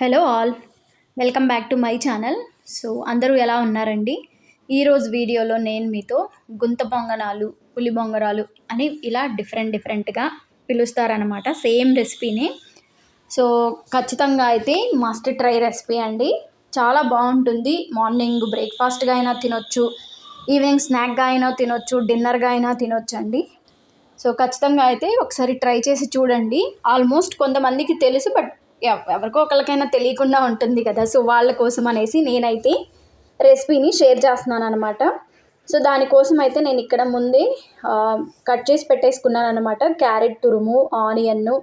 Hello all, welcome back to my channel. So అందరూ ఎలా ఉన్నారండి? ఈరోజు వీడియోలో నేను మీతో గుంత పొంగనాలు, పులి బొంగరాలు అని ఇలా డిఫరెంట్గా పిలుస్తారనమాట సేమ్ రెసిపీని. సో ఖచ్చితంగా అయితే మస్ట్ ట్రై రెసిపీ అండి. చాలా బాగుంటుంది. మార్నింగ్ బ్రేక్ఫాస్ట్గా అయినా తినొచ్చు, ఈవినింగ్ స్నాక్గా అయినా తినొచ్చు, డిన్నర్గా అయినా తినొచ్చు అండి. సో ఖచ్చితంగా అయితే ఒకసారి ట్రై చేసి చూడండి. ఆల్మోస్ట్ కొంతమందికి తెలుసు, బట్ ఎవరికో ఒకరికైనా తెలియకుండా ఉంటుంది కదా. సో వాళ్ళ కోసం అనేసి నేనైతే రెసిపీని షేర్ చేస్తున్నాను అనమాట. సో దానికోసం అయితే నేను ఇక్కడ ముందే కట్ చేసి పెట్టేసుకున్నాను అనమాట. క్యారెట్ తురుము, ఆనియన్ను,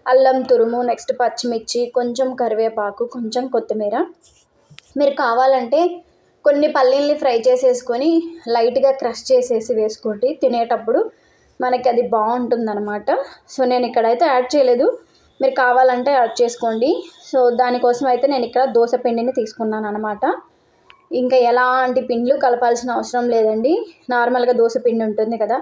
అల్లం తురుము, నెక్స్ట్ పచ్చిమిర్చి, కొంచెం కరివేపాకు, కొంచెం కొత్తిమీర. మీరు కావాలంటే కొన్ని పల్లీల్ని ఫ్రై చేసేసుకొని లైట్గా క్రష్ చేసేసి వేసుకోండి. తినేటప్పుడు మనకి అది బాగుంటుందన్నమాట. సో నేను ఇక్కడైతే యాడ్ చేయలేదు, మీరు కావాలంటే యాడ్ చేసుకోండి. సో దానికోసం అయితే నేను ఇక్కడ దోశ పిండిని తీసుకున్నాను అనమాట. ఇంకా ఎలాంటి పిండ్లు కలపాల్సిన అవసరం లేదండి. నార్మల్గా దోశ పిండి ఉంటుంది కదా,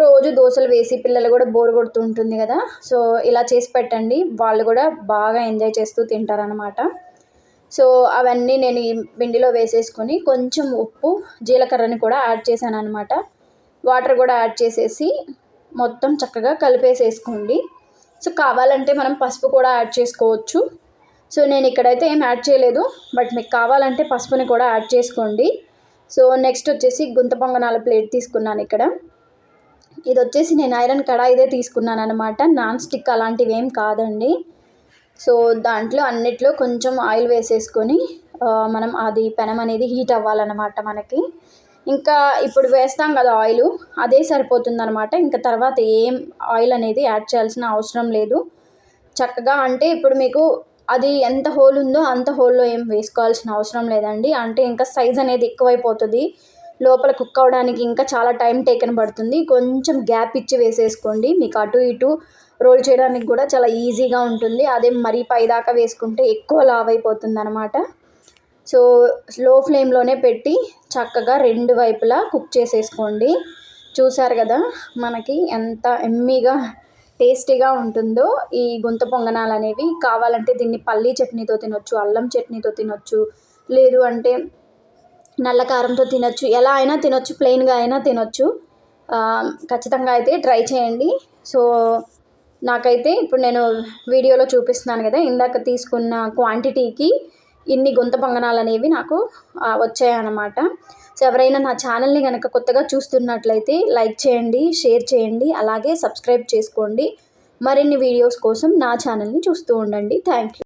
రోజు దోశలు వేసి పిల్లలు కూడా బోర్ కొడుతూ ఉంటుంది కదా. సో ఇలా చేసి పెట్టండి, వాళ్ళు కూడా బాగా ఎంజాయ్ చేస్తూ తింటారనమాట. సో అవన్నీ నేను ఈ పిండిలో వేసేసుకొని కొంచెం ఉప్పు, జీలకర్రని కూడా యాడ్ చేశాను అనమాట. వాటర్ కూడా యాడ్ చేసేసి మొత్తం చక్కగా కలిపేసేసుకోండి. సో కావాలంటే మనం పసుపు కూడా యాడ్ చేసుకోవచ్చు. సో నేను ఇక్కడైతే ఏం యాడ్ చేయలేదు, బట్ మీకు కావాలంటే పసుపుని కూడా యాడ్ చేసుకోండి. సో నెక్స్ట్ వచ్చేసి గుంత పొంగనాల ప్లేట్ తీసుకున్నాను ఇక్కడ. ఇది వచ్చేసి నేను ఐరన్ కడాయిదే తీసుకున్నాను అనమాట, నాన్ స్టిక్ అలాంటివి ఏం కాదండి. సో దాంట్లో అన్నిట్లో కొంచెం ఆయిల్ వేసేసుకొని మనం అది పెనం అనేది హీట్ అవ్వాలన్నమాట మనకి. ఇంకా ఇప్పుడు వేస్తాం కదా ఆయిల్, అదే సరిపోతుందన్నమాట. ఇంకా తర్వాత ఏం ఆయిల్ అనేది యాడ్ చేయాల్సిన అవసరం లేదు. చక్కగా అంటే ఇప్పుడు మీకు అది ఎంత హోల్ ఉందో అంత హోల్లో ఏం వేసుకోవాల్సిన అవసరం లేదండి. అంటే ఇంకా సైజ్ అనేది ఎక్కువైపోతుంది, లోపల కుక్ అవ్వడానికి ఇంకా చాలా టైం టేకెన్ పడుతుంది. కొంచెం గ్యాప్ ఇచ్చి వేసేసుకోండి, మీకు అటు ఇటు రోల్ చేయడానికి కూడా చాలా ఈజీగా ఉంటుంది. అదే మరీ పైదాకా వేసుకుంటే ఎక్కువ లావ్ అయిపోతుంది అనమాట. సో స్లో ఫ్లేమ్లోనే పెట్టి చక్కగా రెండు వైపులా కుక్ చేసేసుకోండి. చూసారు కదా మనకి ఎంత ఎమ్మీగా టేస్టీగా ఉంటుందో ఈ గుంత పొంగనాలు అనేవి. కావాలంటే దీన్ని పల్లీ చట్నీతో తినొచ్చు, అల్లం చట్నీతో తినొచ్చు, లేదు అంటే నల్ల కారంతో తినొచ్చు, ఎలా అయినా తినొచ్చు, ప్లెయిన్గా అయినా తినొచ్చు. ఖచ్చితంగా అయితే ట్రై చేయండి. సో నాకైతే ఇప్పుడు నేను వీడియోలో చూపిస్తున్నాను కదా, ఇందాక తీసుకున్న క్వాంటిటీకి ఇన్ని గుంత పొంగనాలు అనేవి నాకు వచ్చాయన్నమాట. సో ఎవరైనా నా ఛానల్ని కనుక కొత్తగా చూస్తున్నట్లయితే లైక్ చేయండి, షేర్ చేయండి, అలాగే సబ్స్క్రైబ్ చేసుకోండి. మరిన్ని వీడియోస్ కోసం నా ఛానల్ని చూస్తూ ఉండండి. Thank you.